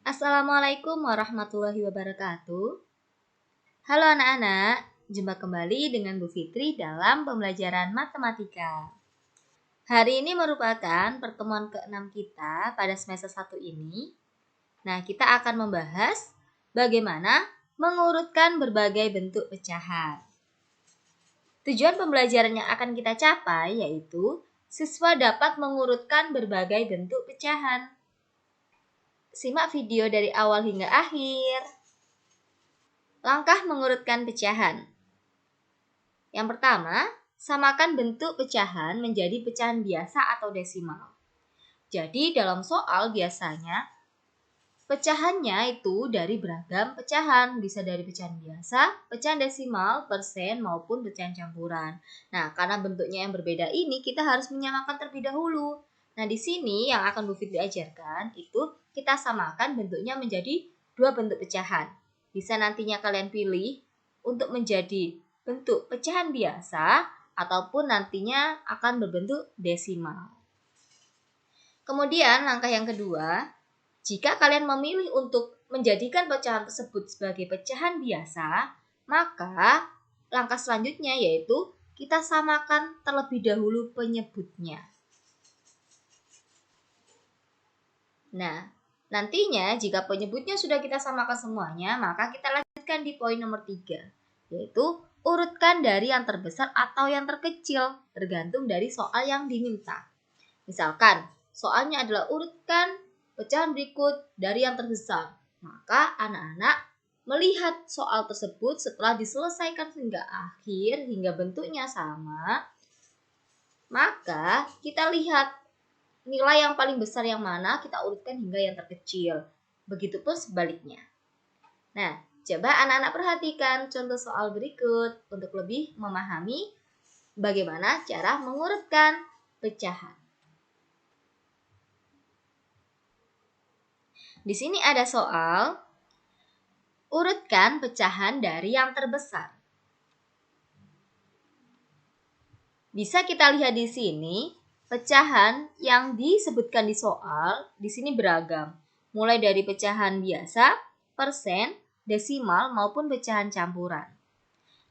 Assalamualaikum warahmatullahi wabarakatuh. Halo anak-anak, jumpa kembali dengan Bu Fitri dalam pembelajaran matematika. Hari ini merupakan pertemuan ke-6 kita pada semester 1 ini. Nah, kita akan membahas bagaimana mengurutkan berbagai bentuk pecahan. Tujuan pembelajaran yang akan kita capai yaitu siswa dapat mengurutkan berbagai bentuk pecahan. Simak video dari awal hingga akhir. Langkah mengurutkan pecahan. Yang pertama, samakan bentuk pecahan menjadi pecahan biasa atau desimal. Jadi dalam soal biasanya, pecahannya itu dari beragam pecahan. Bisa dari pecahan biasa, pecahan desimal, persen, maupun pecahan campuran. Nah, karena bentuknya yang berbeda ini, kita harus menyamakan terlebih dahulu. Nah, di sini yang akan Bu Fitri ajarkan, itu kita samakan bentuknya menjadi dua bentuk pecahan. Bisa nantinya kalian pilih untuk menjadi bentuk pecahan biasa ataupun nantinya akan berbentuk desimal. Kemudian langkah yang kedua, jika kalian memilih untuk menjadikan pecahan tersebut sebagai pecahan biasa, maka langkah selanjutnya yaitu kita samakan terlebih dahulu penyebutnya. Nah, nantinya jika penyebutnya sudah kita samakan semuanya, maka kita lanjutkan di poin nomor 3, yaitu urutkan dari yang terbesar atau yang terkecil, tergantung dari soal yang diminta. Misalkan, soalnya adalah urutkan pecahan berikut dari yang terbesar. Maka anak-anak melihat soal tersebut setelah diselesaikan hingga akhir, hingga bentuknya sama, maka kita lihat nilai yang paling besar yang mana, kita urutkan hingga yang terkecil. Begitupun sebaliknya. Nah, coba anak-anak perhatikan contoh soal berikut untuk lebih memahami bagaimana cara mengurutkan pecahan. Di sini ada soal, urutkan pecahan dari yang terbesar. Bisa kita lihat di sini, pecahan yang disebutkan di soal di sini beragam, mulai dari pecahan biasa, persen, desimal, maupun pecahan campuran.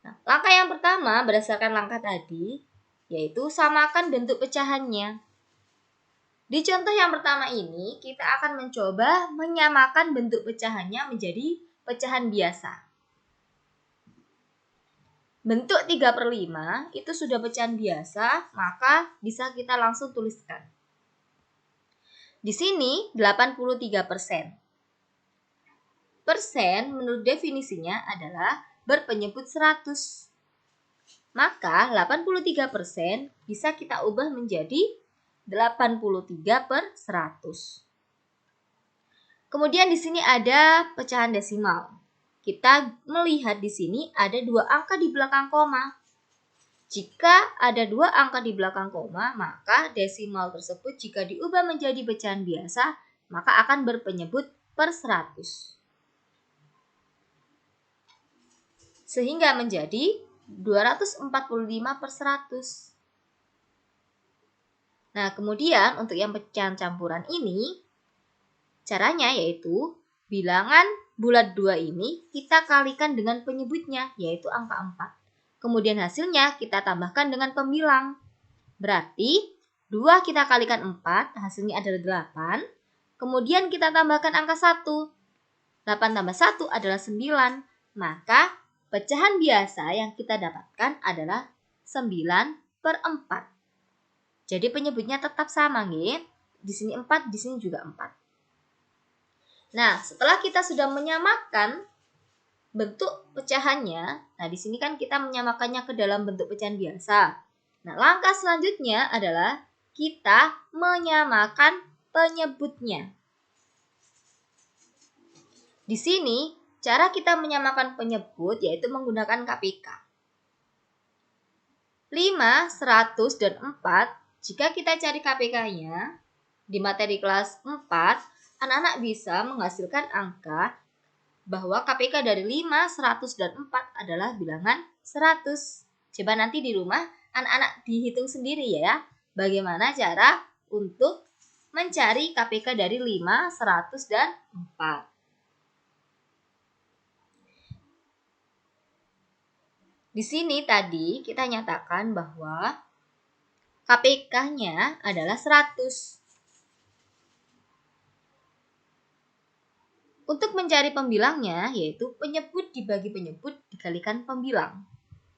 Nah, langkah yang pertama berdasarkan langkah tadi, yaitu samakan bentuk pecahannya. Di contoh yang pertama ini, kita akan mencoba menyamakan bentuk pecahannya menjadi pecahan biasa. Bentuk 3/5 itu sudah pecahan biasa, maka bisa kita langsung tuliskan. Di sini 83%. Persen menurut definisinya adalah berpenyebut 100. Maka 83% bisa kita ubah menjadi 83/100. Kemudian di sini ada pecahan desimal. Kita melihat di sini ada dua angka di belakang koma. Jika ada dua angka di belakang koma, maka desimal tersebut jika diubah menjadi pecahan biasa, maka akan berpenyebut per 100. Sehingga menjadi 245/100. Nah, kemudian untuk yang pecahan campuran ini, caranya yaitu bilangan bulat 2 ini kita kalikan dengan penyebutnya, yaitu angka 4. Kemudian hasilnya kita tambahkan dengan pembilang. Berarti 2 kita kalikan 4, hasilnya adalah 8. Kemudian kita tambahkan angka 1. 8 tambah 1 adalah 9. Maka pecahan biasa yang kita dapatkan adalah 9/4. Jadi penyebutnya tetap sama, nggih. Di sini 4, di sini juga 4. Nah, setelah kita sudah menyamakan bentuk pecahannya, nah di sini kan kita menyamakannya ke dalam bentuk pecahan biasa. Nah, langkah selanjutnya adalah kita menyamakan penyebutnya. Di sini, cara kita menyamakan penyebut yaitu menggunakan KPK. 5, 100, dan 4, jika kita cari KPK-nya di materi kelas 4, anak-anak bisa menghasilkan angka bahwa KPK dari 5, 100, dan 4 adalah bilangan 100. Coba nanti di rumah anak-anak dihitung sendiri ya, bagaimana cara untuk mencari KPK dari 5, 100, dan 4. Di sini tadi kita nyatakan bahwa KPK-nya adalah 100. Untuk mencari pembilangnya, yaitu penyebut dibagi penyebut dikalikan pembilang.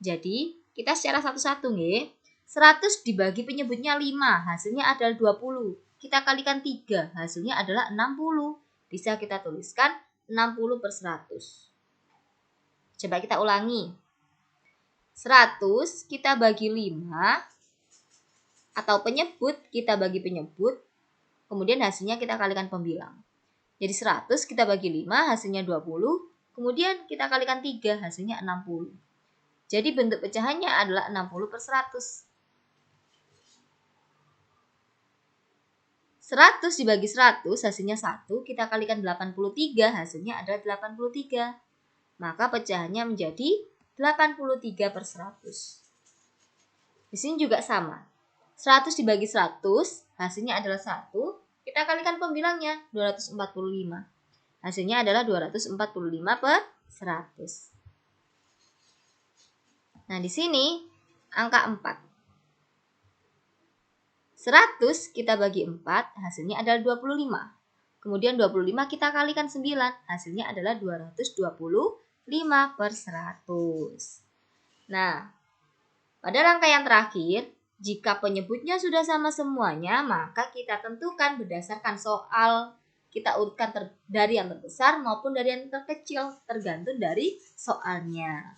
Jadi, kita secara satu-satu nih. 100 dibagi penyebutnya 5, hasilnya adalah 20. Kita kalikan 3, hasilnya adalah 60. Bisa kita tuliskan 60 per 100. Coba kita ulangi. 100 kita bagi 5, atau penyebut kita bagi penyebut, kemudian hasilnya kita kalikan pembilang. Jadi 100 kita bagi 5, hasilnya 20, kemudian kita kalikan 3, hasilnya 60. Jadi bentuk pecahannya adalah 60 per 100. 100 dibagi 100, hasilnya 1, kita kalikan 83, hasilnya adalah 83. Maka pecahannya menjadi 83 per 100. Di sini juga sama. 100 dibagi 100, hasilnya adalah 1. Kita kalikan pembilangnya, 245. Hasilnya adalah 245 per 100. Nah, di sini angka 4. 100 kita bagi 4, hasilnya adalah 25. Kemudian 25 kita kalikan 9, hasilnya adalah 225 per 100. Nah, pada rangkaian terakhir, jika penyebutnya sudah sama semuanya, maka kita tentukan berdasarkan soal. Kita urutkan dari yang terbesar maupun dari yang terkecil, tergantung dari soalnya.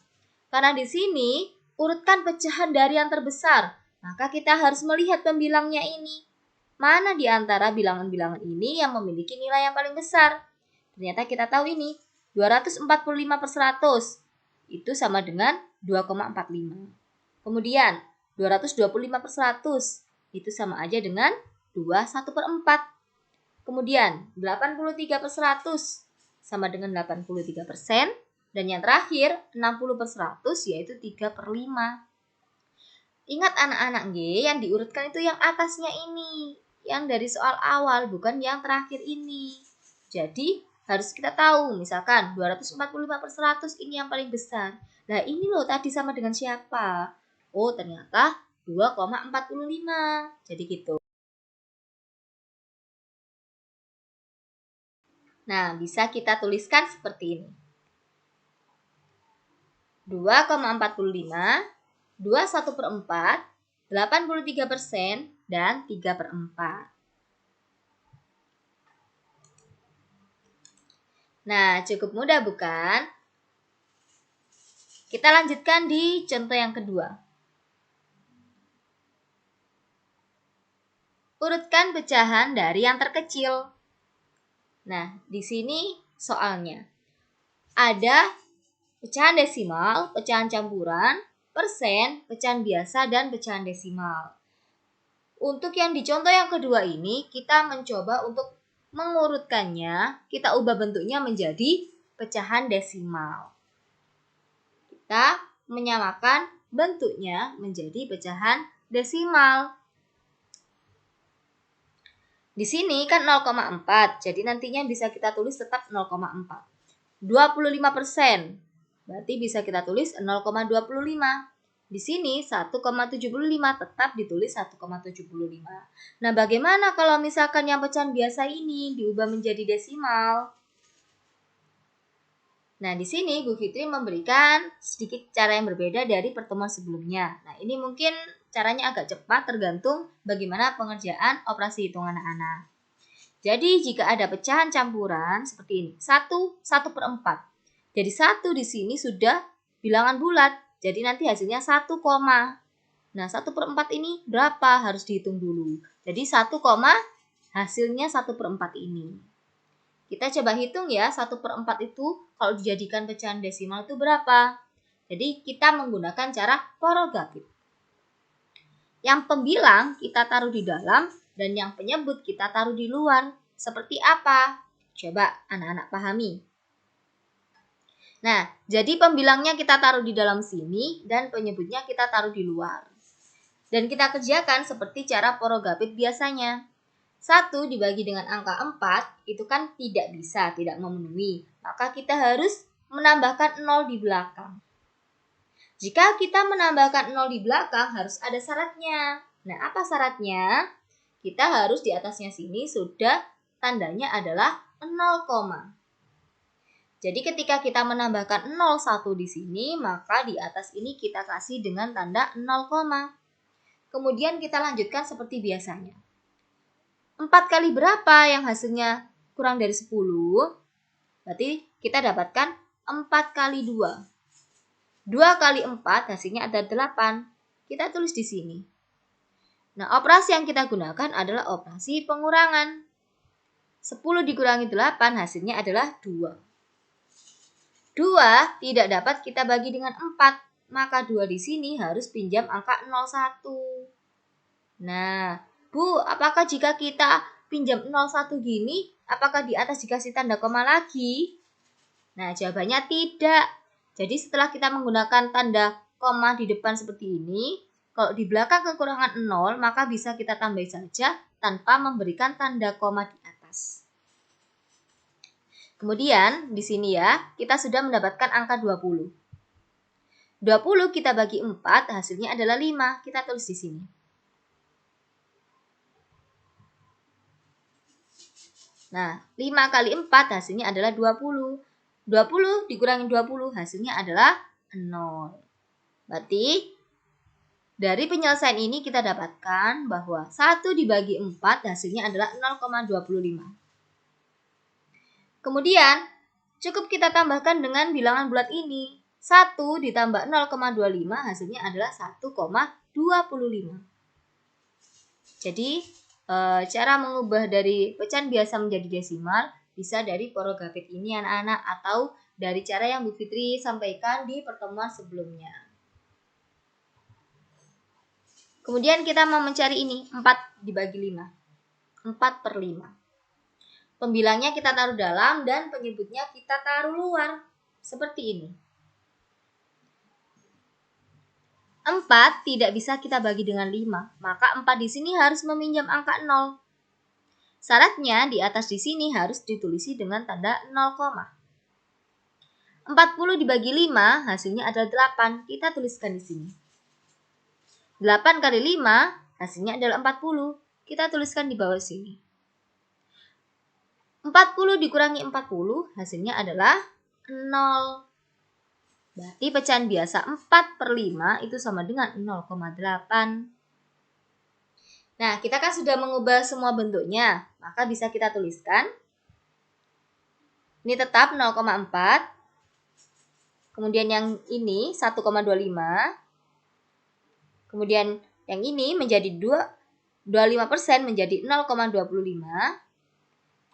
Karena di sini, urutkan pecahan dari yang terbesar, maka kita harus melihat pembilangnya ini. Mana di antara bilangan-bilangan ini yang memiliki nilai yang paling besar? Ternyata kita tahu ini, 245 per 100. Itu sama dengan 2,45. Kemudian, 225 per 100. Itu sama aja dengan 21 per 4. Kemudian, 83 per 100. Sama dengan 83%. Dan yang terakhir, 60 per 100, yaitu 3 per 5. Ingat anak-anak yang diurutkan itu yang atasnya ini. Yang dari soal awal, bukan yang terakhir ini. Jadi, harus kita tahu, misalkan 245 per 100 ini yang paling besar. Nah, ini loh tadi sama dengan siapa? Oh, ternyata 2,45. Jadi gitu. Nah, bisa kita tuliskan seperti ini. 2,45, 21 per 4, 83%, dan 3 per 4. Nah, cukup mudah bukan? Kita lanjutkan di contoh yang kedua. Urutkan pecahan dari yang terkecil. Nah, di sini soalnya. Ada pecahan desimal, pecahan campuran, persen, pecahan biasa, dan pecahan desimal. Untuk yang di contoh yang kedua ini, kita mencoba untuk mengurutkannya, kita ubah bentuknya menjadi pecahan desimal. Kita menyamakan bentuknya menjadi pecahan desimal. Di sini kan 0,4, jadi nantinya bisa kita tulis tetap 0,4. 25%, berarti bisa kita tulis 0,25. Di sini 1,75 tetap ditulis 1,75. Nah, bagaimana kalau misalkan yang pecahan biasa ini diubah menjadi desimal? Nah, di sini Bu Fitri memberikan sedikit cara yang berbeda dari pertemuan sebelumnya. Nah, ini mungkin caranya agak cepat tergantung bagaimana pengerjaan operasi hitung anak-anak. Jadi, jika ada pecahan campuran seperti ini, 1 per 4. Jadi 1 di sini sudah bilangan bulat. Jadi nanti hasilnya 1, nah 1 per 4 ini berapa? Harus dihitung dulu. Jadi 1, hasilnya 1 per 4 ini. Kita coba hitung ya, 1 per 4 itu kalau dijadikan pecahan desimal itu berapa? Jadi kita menggunakan cara porogatif. Yang pembilang kita taruh di dalam dan yang penyebut kita taruh di luar. Seperti apa? Coba anak-anak pahami. Nah, jadi pembilangnya kita taruh di dalam sini dan penyebutnya kita taruh di luar. Dan kita kerjakan seperti cara porogatif biasanya. 1 dibagi dengan angka 4 itu kan tidak bisa, tidak memenuhi. Maka kita harus menambahkan 0 di belakang. Jika kita menambahkan 0 di belakang harus ada syaratnya. Nah, apa syaratnya? Kita harus di atasnya sini sudah tandanya adalah 0, jadi ketika kita menambahkan 01 di sini, maka di atas ini kita kasih dengan tanda 0, kemudian kita lanjutkan seperti biasanya. 4 kali berapa yang hasilnya kurang dari 10? Berarti kita dapatkan 4 kali 2. 2 kali 4 hasilnya ada 8. Kita tulis di sini. Nah, operasi yang kita gunakan adalah operasi pengurangan. 10 dikurangi 8 hasilnya adalah 2. 2 tidak dapat kita bagi dengan 4, maka 2 di sini harus pinjam angka 01. Nah, Bu, apakah jika kita pinjam 01 gini, apakah di atas dikasih tanda koma lagi? Nah, jawabannya tidak. Jadi setelah kita menggunakan tanda koma di depan seperti ini, kalau di belakang kekurangan 0, maka bisa kita tambah saja tanpa memberikan tanda koma di atas. Kemudian di sini ya, kita sudah mendapatkan angka 20. 20 kita bagi 4, hasilnya adalah 5. Kita tulis di sini. Nah, 5 kali 4 hasilnya adalah 20. 20 dikurangi 20 hasilnya adalah 0. Berarti dari penyelesaian ini kita dapatkan bahwa 1 dibagi 4 hasilnya adalah 0,25. Kemudian, cukup kita tambahkan dengan bilangan bulat ini. 1 ditambah 0,25 hasilnya adalah 1,25. Jadi, cara mengubah dari pecahan biasa menjadi desimal bisa dari porogafit ini anak-anak, atau dari cara yang Bu Fitri sampaikan di pertemuan sebelumnya. Kemudian kita mau mencari ini, 4 dibagi 5. 4/5. Pembilangnya kita taruh dalam dan penyebutnya kita taruh luar. Seperti ini. 4 tidak bisa kita bagi dengan 5. Maka 4 di sini harus meminjam angka 0. Syaratnya di atas di sini harus ditulisi dengan tanda 0, 40 dibagi 5 hasilnya adalah 8. Kita tuliskan di sini. 8 kali 5 hasilnya adalah 40. Kita tuliskan di bawah sini. 40 dikurangi 40 hasilnya adalah 0. Berarti pecahan biasa 4/5 itu sama dengan 0,8. Nah, kita kan sudah mengubah semua bentuknya, maka bisa kita tuliskan. Ini tetap 0,4. Kemudian yang ini 1,25. Kemudian yang ini menjadi 25% menjadi 0,25.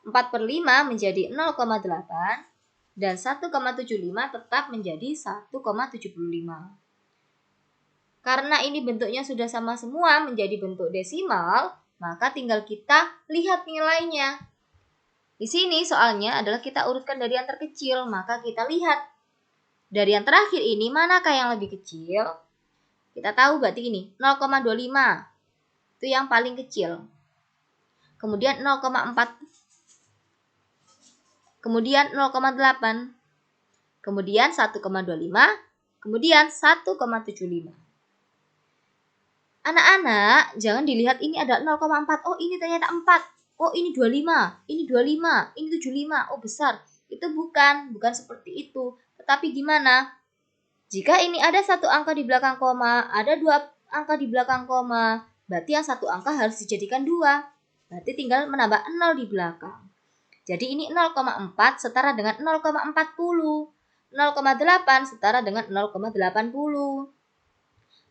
4/5 menjadi 0,8 dan 1,75 tetap menjadi 1,75. Karena ini bentuknya sudah sama semua menjadi bentuk desimal, maka tinggal kita lihat nilainya. Di sini soalnya adalah kita urutkan dari yang terkecil, maka kita lihat dari yang terakhir ini manakah yang lebih kecil. Kita tahu berarti ini 0,25 itu yang paling kecil. Kemudian 0,4, kemudian 0,8, kemudian 1,25, kemudian 1,75. Anak-anak, jangan dilihat ini ada 0,4. Oh, ini ternyata 4. Oh, ini 25. Ini 25. Ini 75. Oh, besar. Itu bukan seperti itu. Tetapi gimana? Jika ini ada satu angka di belakang koma, ada 2 angka di belakang koma, berarti yang satu angka harus dijadikan 2. Berarti tinggal menambah 0 di belakang. Jadi ini 0,4 setara dengan 0,40. 0,8 setara dengan 0,80.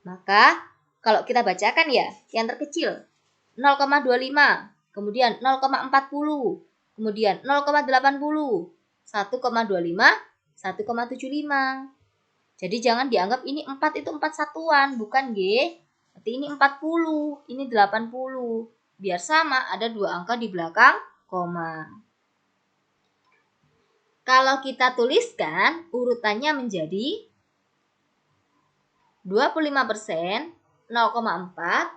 Maka kalau kita bacakan ya, yang terkecil 0,25, kemudian 0,40, kemudian 0,80, 1,25, 1,75. Jadi jangan dianggap ini 4 itu 4 satuan, bukan G. Berarti ini 40, ini 80. Biar sama, ada 2 angka di belakang koma. Kalau kita tuliskan, urutannya menjadi 25%, 0,4,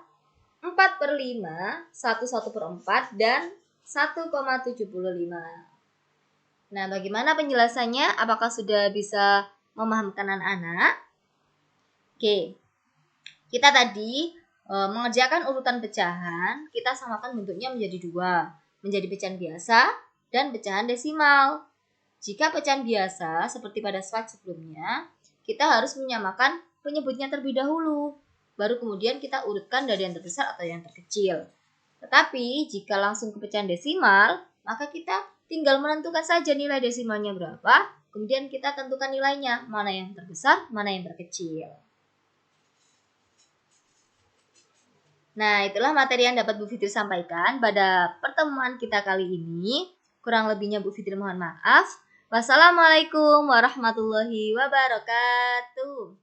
4/5, 1/4, dan 1,75. Nah, bagaimana penjelasannya? Apakah sudah bisa memahamkan anak-anak? Oke, kita tadi mengerjakan urutan pecahan, kita samakan bentuknya menjadi 2, menjadi pecahan biasa dan pecahan desimal. Jika pecahan biasa, seperti pada slide sebelumnya, kita harus menyamakan penyebutnya terlebih dahulu, baru kemudian kita urutkan dari yang terbesar atau yang terkecil. Tetapi jika langsung ke pecahan desimal, maka kita tinggal menentukan saja nilai desimalnya berapa, kemudian kita tentukan nilainya, mana yang terbesar, mana yang terkecil. Nah, itulah materi yang dapat Bu Fitri sampaikan pada pertemuan kita kali ini. Kurang lebihnya Bu Fitri mohon maaf. Wassalamualaikum warahmatullahi wabarakatuh.